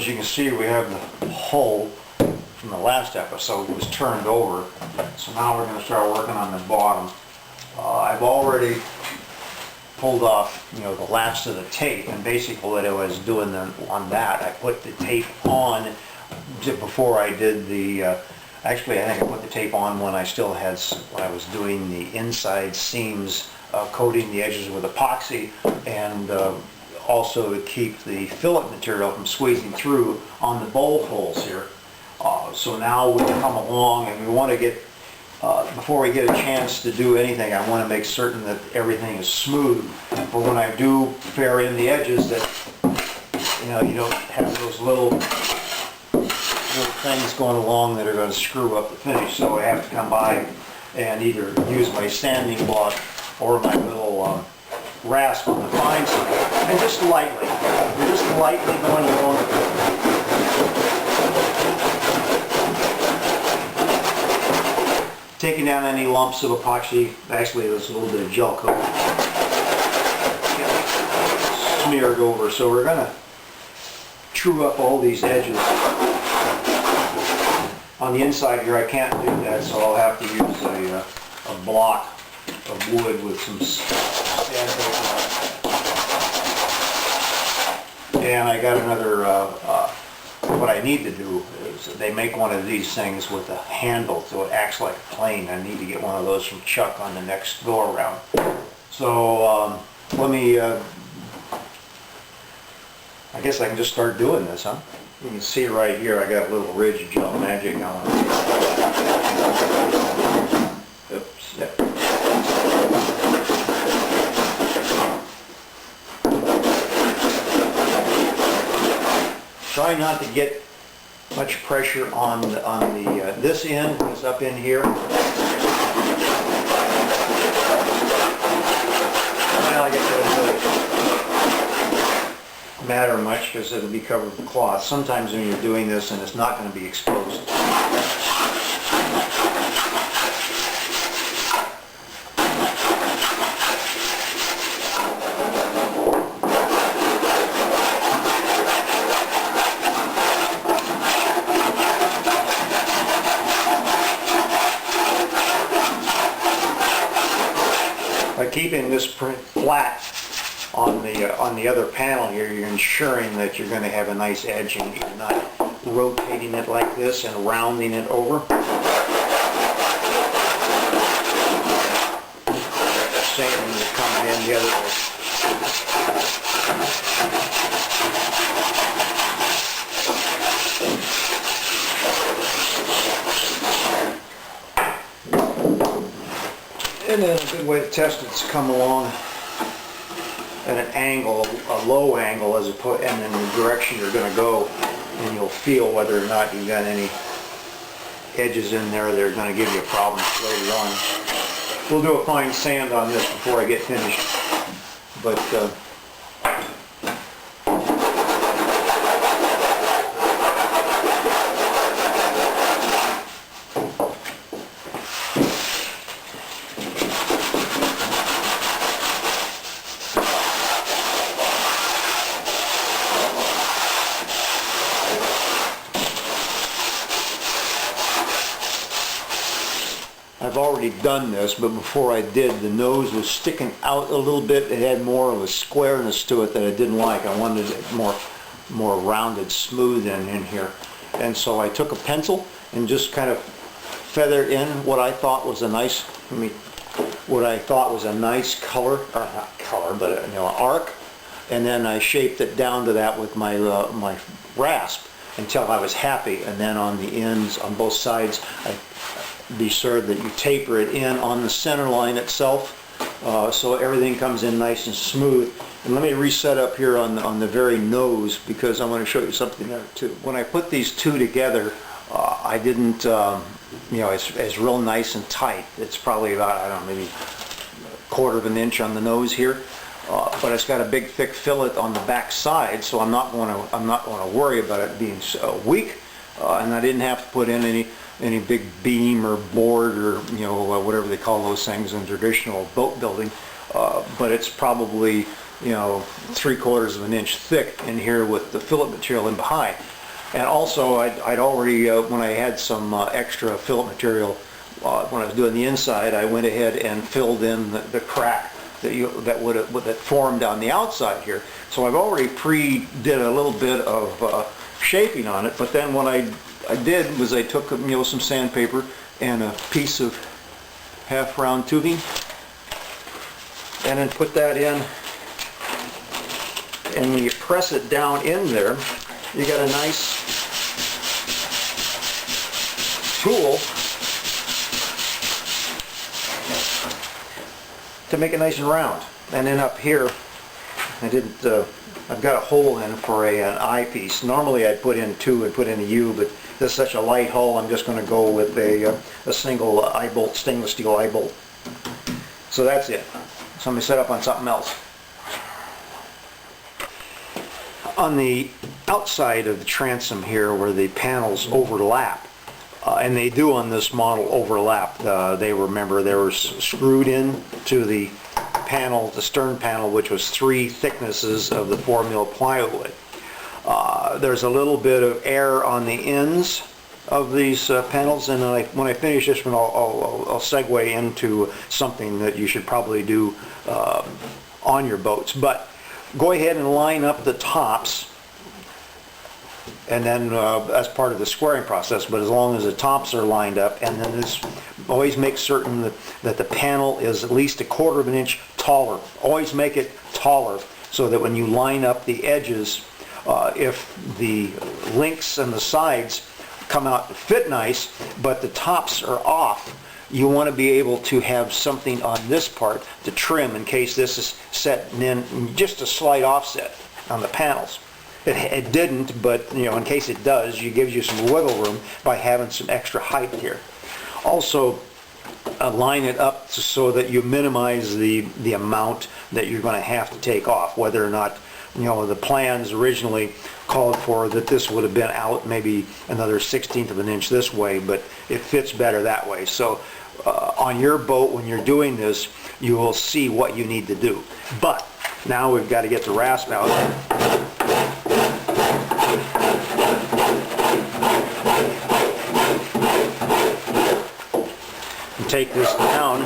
as you can see, we have the hull from the last episode was turned over. So now we're going to start working on the bottom. I've already pulled off, the last of the tape, and basically what I was doing on that, I put the tape on before I did the, actually I think I put the tape on when I was doing the inside seams, coating the edges with epoxy, and also to keep the fillet material from squeezing through on the bowl holes here. So now we come along and we want to get, before we get a chance to do anything, I want to make certain that everything is smooth. But when I do fair in the edges, that you don't have those little things going along that are going to screw up the finish. So I have to come by and either use my sanding block or my little rasp on the fine side, and just lightly going along. Taking down any lumps of epoxy. Actually, there's a little bit of gel coat smeared over. So we're going to true up all these edges. On the inside here, I can't do that, so I'll have to use a block of wood with some sandpaper on it. And I got another, what I need to do is they make one of these things with a handle so it acts like a plane. I need to get one of those from Chuck on the next go around. So let me, I guess I can just start doing this, huh? You can see right here I got a little ridge of gel magic on. Oops, yep. Try not to get much pressure on the this end, it's up in here. Well, I guess it doesn't matter much because it'll be covered with cloth. Sometimes when you're doing this and it's not going to be exposed. By keeping this print flat on the other panel here, you're ensuring that you're going to have a nice edge and you're not rotating it like this and rounding it over. Same when you're coming in the other way. And then a good way to test it is to come along at an angle, a low angle, and in the direction you're going to go, and you'll feel whether or not you've got any edges in there that are going to give you a problem later on. We'll do a fine sand on this before I get finished, but I've already done this, but before I did, the nose was sticking out a little bit. It had more of a squareness to it that I didn't like. I wanted it more rounded, smooth in here. And so I took a pencil and just kind of feathered in what I thought was a nice, color, or not color, but arc. And then I shaped it down to that with my my rasp until I was happy. And then on the ends, on both sides, be sure that you taper it in on the center line itself, so everything comes in nice and smooth. And let me reset up here on the very nose, because I want to show you something there too. When I put these two together, I didn't, it's real nice and tight. It's probably about, I don't know, maybe a quarter of an inch on the nose here, but it's got a big thick fillet on the back side, so I'm not going to worry about it being weak, and I didn't have to put in any big beam or board or whatever they call those things in traditional boat building, but it's probably 3/4 of an inch thick in here with the fillet material in behind. And also, I'd already, when I had some extra fillet material, when I was doing the inside, I went ahead and filled in the crack that formed on the outside here. So I've already did a little bit of shaping on it, but then what I did was I took some sandpaper and a piece of half-round tubing, and then put that in, and when you press it down in there, you got a nice tool to make it nice and round. And then up here, I've got a hole in for an eyepiece. Normally I'd put in two and put in a U, but this is such a light hole, I'm just going to go with a single eye bolt, stainless steel eye bolt. So that's it. So I'm going to set up on something else. On the outside of the transom here, where the panels overlap, and they do on this model overlap, they were screwed in to the panel, the stern panel, which was 3 thicknesses of the 4mm plywood. There's a little bit of air on the ends of these panels, and when I finish this one, I'll segue into something that you should probably do on your boats. But go ahead and line up the tops, and then as part of the squaring process, but as long as the tops are lined up, and then always make certain that the panel is at least 1/4 of an inch taller. Always make it taller so that when you line up the edges, if the links and the sides come out to fit nice, but the tops are off, you want to be able to have something on this part to trim in case this is set in just a slight offset on the panels. It didn't, but in case it does, it gives you some wiggle room by having some extra height here. Also, line it up so that you minimize the amount that you're going to have to take off, whether or not the plans originally called for that this would have been out maybe another 1/16 of an inch this way, but it fits better that way. So on your boat, when you're doing this, you will see what you need to do. But now we've got to get the rasp out. And take this down.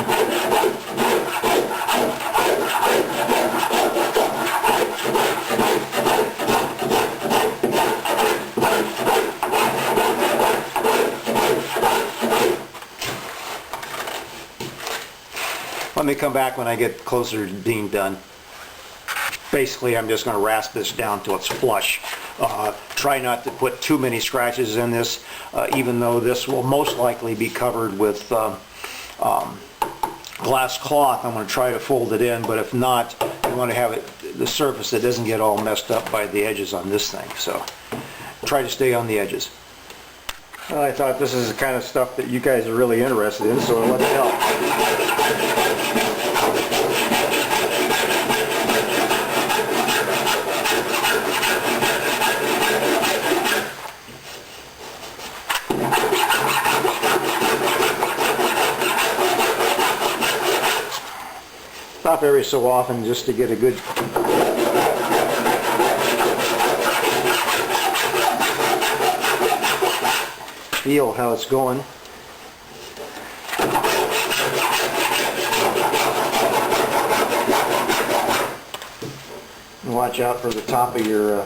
Let me come back when I get closer to being done. Basically, I'm just going to rasp this down till it's flush. Try not to put too many scratches in this, even though this will most likely be covered with glass cloth. I'm going to try to fold it in, but if not, you want to have the surface that doesn't get all messed up by the edges on this thing. So try to stay on the edges. Well, I thought this is the kind of stuff that you guys are really interested in, so let's help. Stop every so often just to get a good feel how it's going. And watch out for the top of your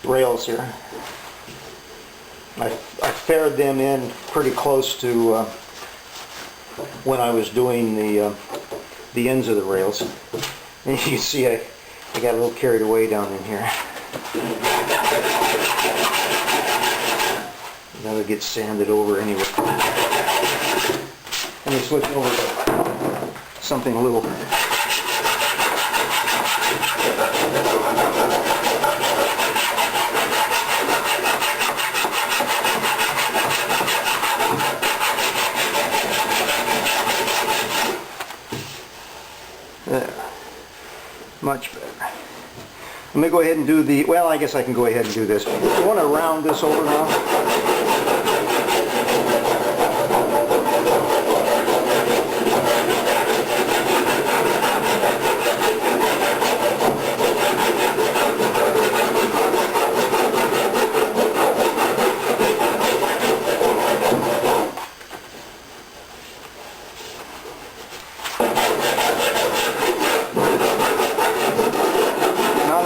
rails here. I fared them in pretty close to when I was doing the ends of the rails. And you can see I got a little carried away down in here. That'll get sanded over anyway. Let me switch over to something a little there. Much better. Let me go ahead and do well, I guess I can go ahead and do this. You want to round this over now?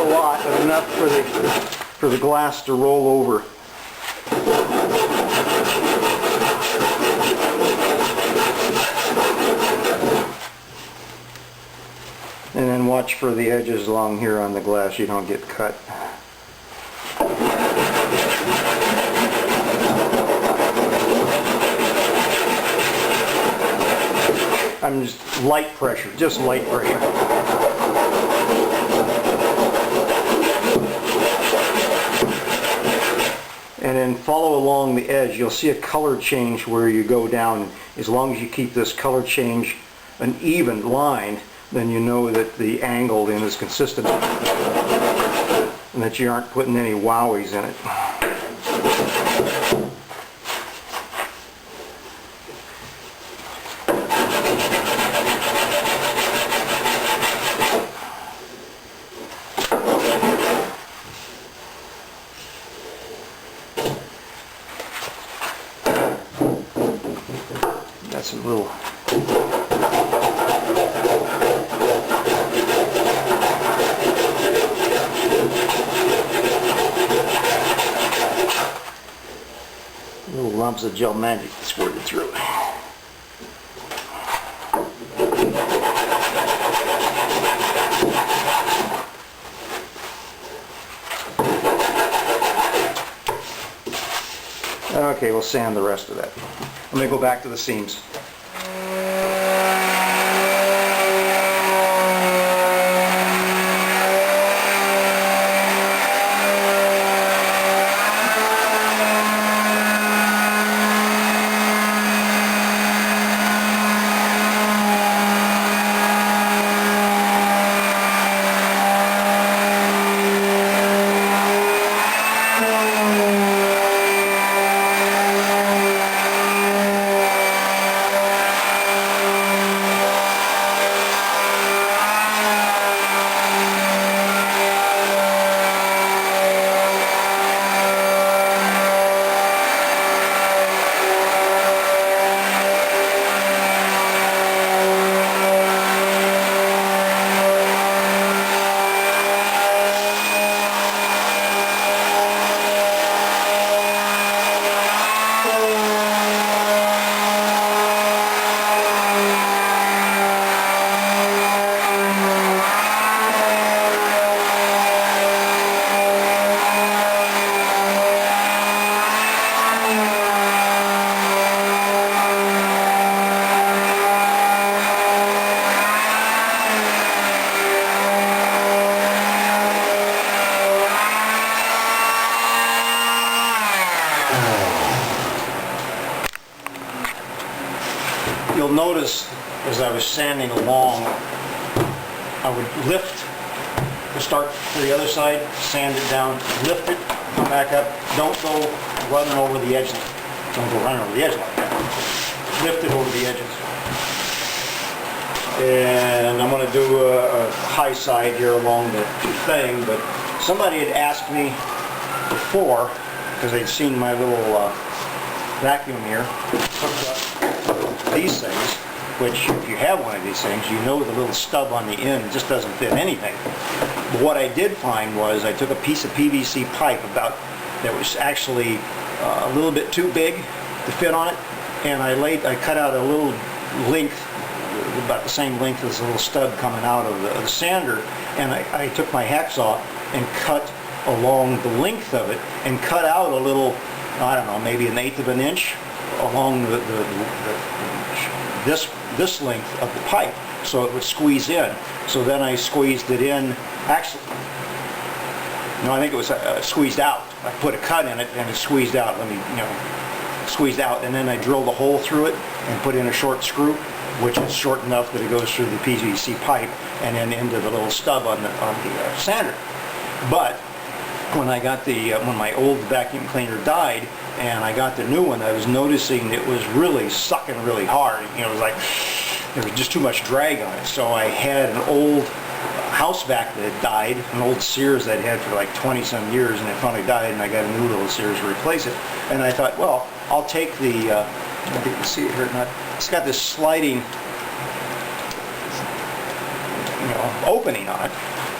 lot, but enough for the glass to roll over. And then watch for the edges along here on the glass, you don't get cut. I'm just light pressure, just light pressure. And then follow along the edge. You'll see a color change where you go down. As long as you keep this color change an even line, then you know that the angle then is consistent and that you aren't putting any wowies in it. That's a little lumps of gel magic squirted through. Okay, we'll sand the rest of that. Let me go back to the seams. You'll notice as I was sanding along, I would lift to start to the other side, sand it down, lift it, come back up. Don't go running over the edge. Don't go running over the edge like that. Lift it over the edges. And I'm going to do a high side here along the thing, but somebody had asked me before, because they'd seen my little vacuum here, hooked up these things, which if you have one of these things, you know the little stub on the end just doesn't fit anything. But what I did find was I took a piece of PVC pipe that was actually a little bit too big to fit on it, and I cut out a little length, about the same length as the little stub coming out of the sander, and I took my hacksaw and cut along the length of it and cut out a little, I don't know, maybe 1/8 of an inch along this length of the pipe, so it would squeeze in. So then I squeezed it in. Actually, no, I think it was squeezed out. I put a cut in it and it squeezed out. Squeezed out, and then I drilled a hole through it and put in a short screw, which is short enough that it goes through the PVC pipe and then into the little stub on the sander. But when I got when my old vacuum cleaner died and I got the new one, I was noticing it was really sucking really hard. It was like there was just too much drag on it. So I had an old house vac that had died, an old Sears that I'd had for like 20 some years, and it finally died, and I got a new little Sears to replace it. And I thought, well, I'll take the I don't think you can see it here or not. It's got this sliding, opening on it.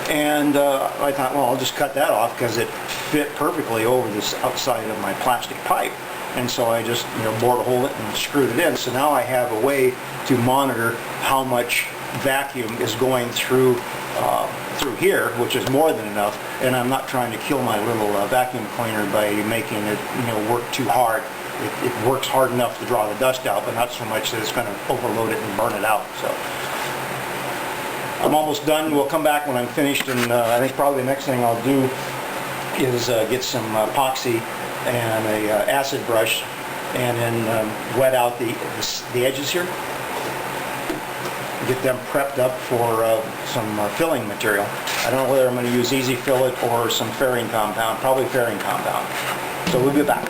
And I thought, well, I'll just cut that off because it fit perfectly over this outside of my plastic pipe. And so I just, bored a hole in it and screwed it in. So now I have a way to monitor how much vacuum is going through here, which is more than enough. And I'm not trying to kill my little vacuum cleaner by making it, work too hard. It works hard enough to draw the dust out, but not so much that it's going to overload it and burn it out. So I'm almost done. We'll come back when I'm finished, and I think probably the next thing I'll do is get some epoxy and a acid brush, and then wet out the edges here. Get them prepped up for some filling material. I don't know whether I'm going to use Easy Fillet or some fairing compound, probably fairing compound. So we'll be back.